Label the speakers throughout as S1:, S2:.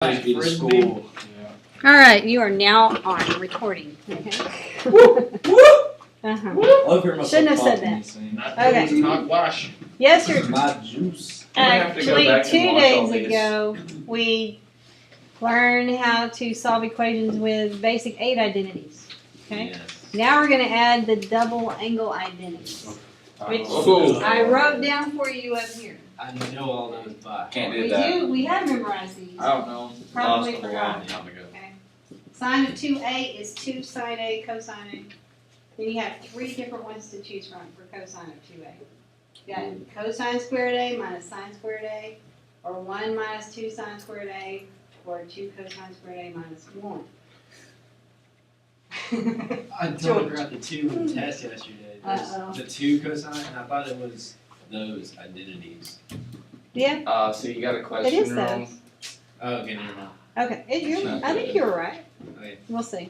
S1: Be to school.
S2: All right, you are now on recording. Okay. Shouldn't have said that. Okay.
S3: Not wash.
S2: Yesterday,
S1: My juice.
S2: actually, 2 days ago, we learned how to solve equations with basic 8 identities. Okay.
S1: Yes.
S2: Now we're going to add the double angle identities, which
S3: Oh.
S2: I wrote down for you up here.
S1: I know all those by.
S3: Can't do that.
S2: We have memorized these.
S3: I don't know.
S2: Probably
S3: Lost a
S2: forgot.
S3: long time ago.
S2: Okay. Sine of 2a is 2 sine a cosine a. Then you have 3 different ones to choose from for cosine of 2a. You got cosine squared a minus sine squared a, or 1 minus 2 sine squared a, or 2 cosine squared a minus 1.
S1: I totally forgot the 2 in the test yesterday.
S2: Uh-oh.
S1: The 2 cosine, and I thought it was those identities.
S2: Yeah,
S3: So you got a
S2: it
S3: question
S2: is
S3: wrong?
S2: those.
S1: Oh, okay, never mind.
S2: Okay, I think you were right.
S1: Okay.
S2: We'll see.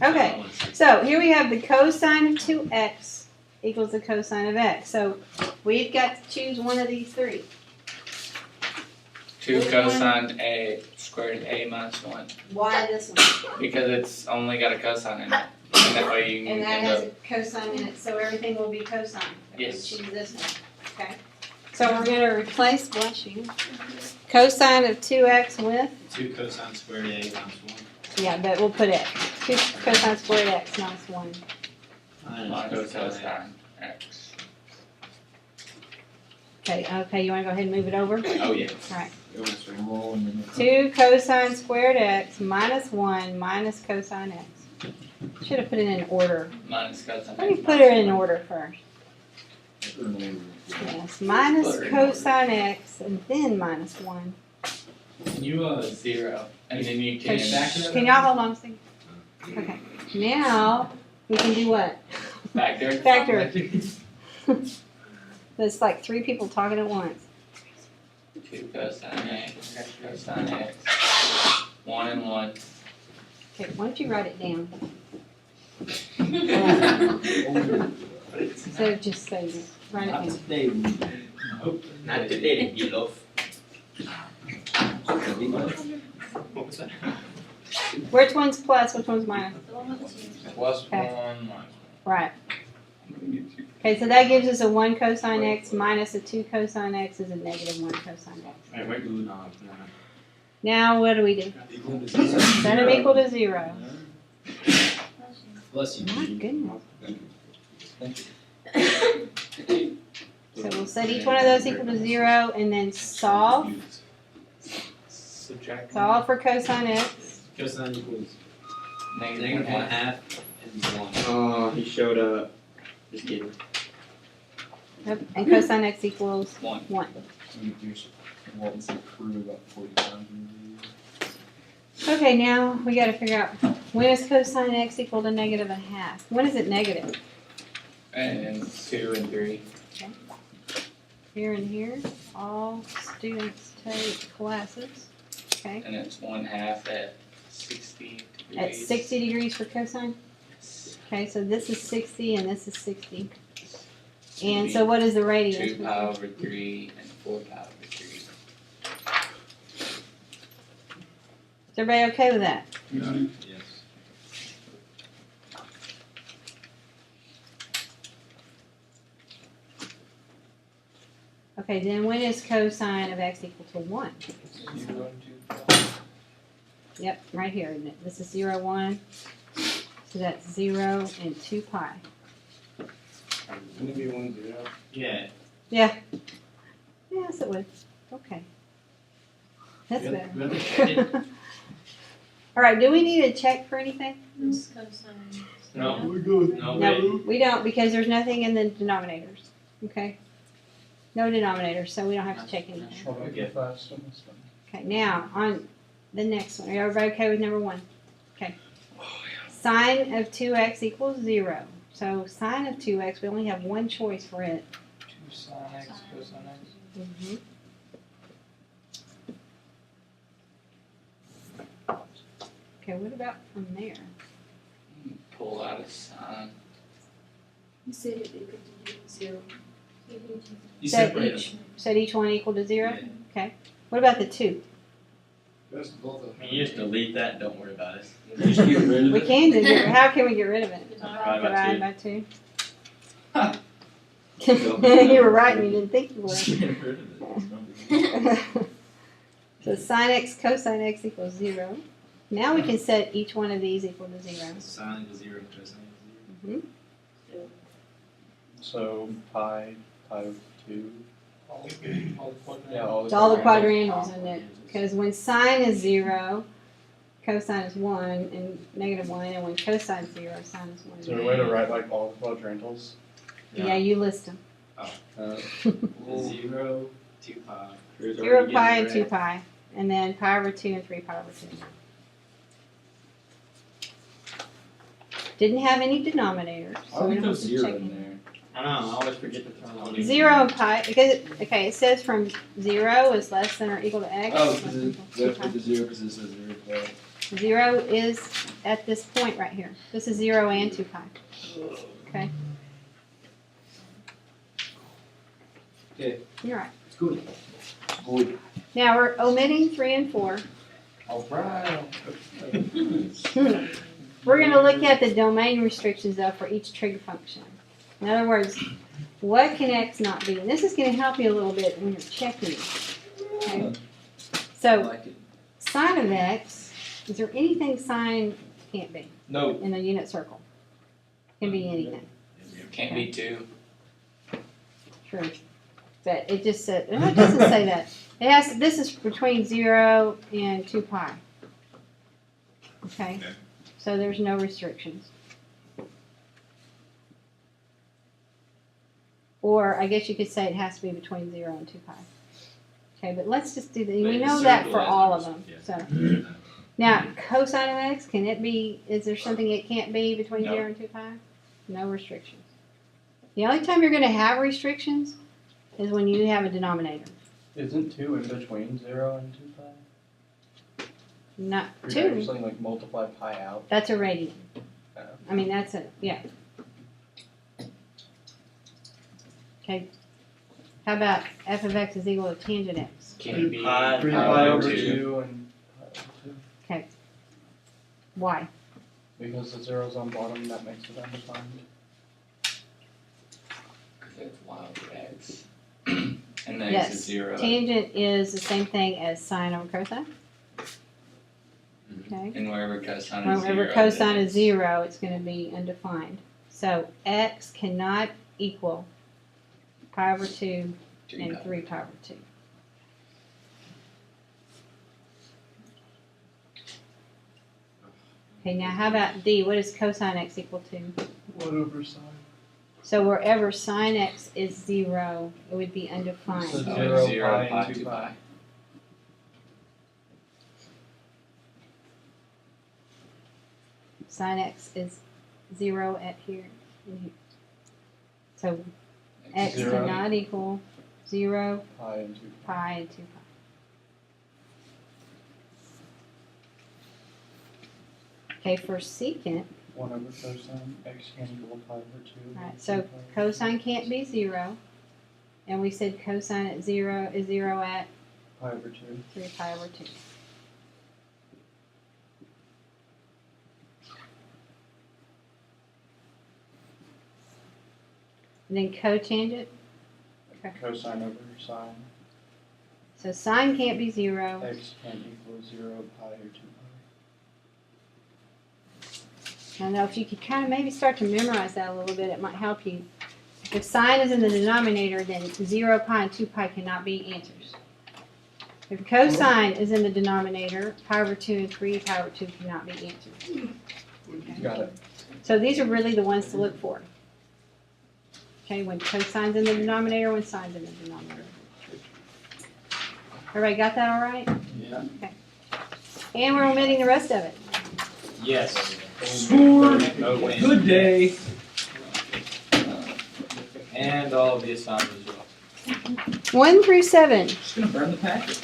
S2: Okay, so here we have the cosine of 2x equals the cosine of x. So we've got to choose one of these 3.
S3: 2
S2: Which one?
S3: cosine a squared a minus 1.
S2: Why this one?
S3: Because it's only got a cosine in it. And that way you
S2: And
S3: can
S2: that
S3: end
S2: has
S3: up.
S2: a cosine in it, so everything will be cosine. If
S3: Yes.
S2: we choose this one, okay? So we're gonna replace, bless you, cosine of 2x with,
S1: 2 cosine squared a minus 1.
S2: yeah, but we'll put x. 2 cosine squared x minus 1.
S3: Minus cosine x.
S2: Okay, you wanna go ahead and move it over?
S3: Oh, yeah.
S2: Alright.
S1: 2
S2: 2 cosine squared x minus 1 minus cosine x. Should have put it in order.
S3: Minus cosine
S2: Let me
S3: x.
S2: put it in order first.
S1: cosine.
S2: Yes, minus
S3: Put it in
S2: cosine x and then minus 1.
S1: Can you,
S3: 0. And then you
S2: Okay,
S3: can
S2: can y'all hold on a second? Okay, now we can do what?
S3: factor.
S2: Factor. It's like 3 people talking at once.
S3: 2 cosine x, cosine x. 1 and 1.
S2: Okay, why don't you write it down? Instead of just saying it, write it
S1: Not
S2: down.
S1: today. Nope.
S4: Not today, you love.
S1: What was that?
S2: Which one's plus, which one's minus?
S3: Plus
S2: Okay.
S3: 1 minus
S2: Right. Okay, so that gives us a 1 cosine x minus a 2 cosine x is a negative 1 cosine x.
S1: Hey, wait.
S2: Now what do we do?
S1: Equal to 0.
S2: Set them equal to 0.
S1: Bless you.
S2: My goodness. So we'll set each one of those equal to 0 and then solve.
S3: Subtract.
S2: Solve for cosine x.
S1: Cosine equals
S3: Negative
S1: negative 1
S3: 1
S1: half and 1.
S4: Oh, he showed up. Just kidding.
S2: Yep. And cosine x equals
S3: 1.
S2: 1. Okay, now we got to figure out when is cosine x equal to negative a half? When is it negative?
S3: And 2 and 3.
S2: Here and here. All students take classes. Okay.
S3: And it's 1 half at 60 degrees.
S2: At 60 degrees for cosine? Okay, so this is 60 and this is 60. And so what is the radius?
S3: 2 pi over 3 and 4 pi over 3.
S2: Is everybody okay with that?
S1: Yes.
S2: Okay, then when is cosine of x equal to 1?
S3: 0 and 2 pi.
S2: Yep, right here, isn't it? This is 0, 1. So that's 0 and 2 pi.
S3: Wouldn't it be 1, 0?
S1: Yeah.
S2: Yeah. Yes, it would. Okay. That's
S1: Really?
S2: better.
S1: Really? Check it.
S2: All right, do we need to check for anything?
S1: No, we're good.
S2: No, we don't because there's nothing in the denominators. Okay? No denominators, so we don't have to check anything.
S1: Okay.
S2: Okay, now on the next one. Are everybody okay with number 1? Okay. Sine of 2x equals 0. So sine of 2x, we only have one choice for it.
S3: 2 sin x, cosine x.
S2: Mm-hmm. Okay, what about from there?
S3: Pull out a sine.
S5: You said it equal to 0.
S1: You
S2: Set
S1: separate
S2: each,
S1: them.
S2: set each one equal to 0?
S1: Yeah.
S2: Okay. What about the 2?
S3: You just delete that, and don't worry about it.
S1: Just get rid of
S2: We
S1: it.
S2: can do it. How can we get rid of it?
S3: Divide by two.
S2: By 2. You were right and you didn't think you were.
S1: Just get rid of it.
S2: So sine x cosine x equals 0. Now we can set each one of these equal to 0.
S1: Sine equals 0, cosine equals 0.
S2: Mhm.
S6: So pi of 2. Yeah,
S2: It's all the quadrangles in it. Because when sine is 0, cosine is 1, and negative 1, and when cosine is 0, sine is 1.
S6: Is there a way to write like all the quadrantals?
S2: Yeah, you list them.
S1: 0, 2 pi.
S2: 0 pi and 2 pi, and then pi over 2 and 3 pi over 2. Didn't have any denominators, so we don't have to check it.
S3: I know, I always forget to throw it on.
S2: 0 and pi, because, it says from 0 is less than or equal to x.
S1: Oh,
S2: less
S1: because
S2: than or
S1: it,
S2: equal to
S1: we have
S2: 2
S1: to put the 0 because this is 0 pi.
S2: 0 is at this point right here. This is 0 and 2 pi. Okay?
S1: Okay.
S2: You're right.
S1: It's good. Good.
S2: Now we're omitting 3 and 4.
S1: Alright.
S2: We're going to look at the domain restrictions though for each trig function. In other words, what can x not be? And this is going to help you a little bit when you're checking it. Okay?
S1: I
S2: So
S1: like it.
S2: sine of x, is there anything sine can't be
S1: No.
S2: in the unit circle? Can be anything.
S3: Can't be 2.
S2: True. But it just said, no, it doesn't say that. It has, this is between 0 and 2 pi. Okay? So there's no restrictions. Or I guess you could say it has to be between 0 and 2 pi. Okay, but let's just do the,
S1: But
S2: we
S1: the
S2: know that
S1: circle
S2: for
S1: has
S2: all
S1: no
S2: of them.
S1: restriction.
S2: So now cosine of x, can it be, is there something it can't be between
S3: No.
S2: 0 and 2 pi? No restrictions. The only time you're going to have restrictions is when you have a denominator.
S6: Isn't 2 in between 0 and 2 pi?
S2: Not
S6: Or
S2: 2.
S6: actually like multiply pi out?
S2: That's a radian.
S6: Oh.
S2: I mean, that's a, yeah. Okay. How about f of x is equal to tangent x?
S3: Can't be.
S6: 3 pi over 2 and pi over 2.
S2: Okay. Why?
S6: Because the zero's on bottom, that makes it undefined.
S3: Because it's wild x. And then
S2: Yes.
S3: it's 0.
S2: Tangent is the same thing as sine over cosine. Okay.
S3: And wherever cosine is 0.
S2: Whenever cosine is 0, it's going to be undefined. So x cannot equal pi over 2 and 3 pi over 2. Okay, now how about d? What is cosine x equal to?
S6: 1 over sine.
S2: So wherever sine x is 0, it would be undefined.
S6: So
S3: So
S6: 0
S3: 0
S6: pi
S3: pi
S6: and
S3: 2
S6: 2
S3: pi.
S2: Sine x is 0 at here and here. So x
S6: 0.
S2: cannot equal 0
S6: Pi and 2 pi.
S2: pi and 2 pi. Okay, for secant,
S6: 1 over cosine, x can equal pi over 2.
S2: alright, so cosine can't be 0. And we said cosine at 0 is 0 at
S6: Pi over 2.
S2: 3 pi over 2. And then cotangent, okay.
S6: Cosine over sine,
S2: So sine can't be 0.
S6: x can equal 0 pi or 2 pi.
S2: I know if you could kind of maybe start to memorize that a little bit, it might help you. If sine is in the denominator, then 0 pi and 2 pi cannot be answers. If cosine is in the denominator, pi over 2 and 3 pi over 2 cannot be answers.
S6: Got it.
S2: So these are really the ones to look for. Okay, when cosine's in the denominator, when sine's in the denominator. Everybody got that all right?
S3: Yeah.
S2: And we're omitting the rest of it.
S3: Yes.
S1: No win. Good day.
S3: And all of the assignments as well.
S2: 1 through 7.
S1: Just gonna burn the packet.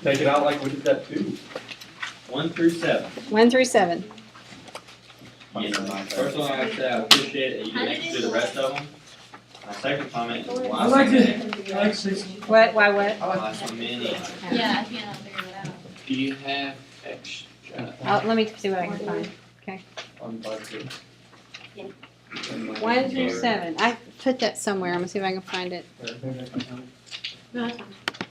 S6: Take it out like we did that too.
S3: 1 through 7.
S2: 1 through 7.
S3: Yes. First one I have to say, I appreciate that you didn't do the rest of them. My second comment is why
S1: I like it.
S2: What, why what?
S3: Lots of many.
S5: Yeah, I cannot figure that out.
S3: Do you have extra?
S2: Let me see what I can find.
S6: On budget.
S5: Yeah.
S2: 1 through 7. I put that somewhere. I'm gonna see if I can find it.
S5: No, that's fine.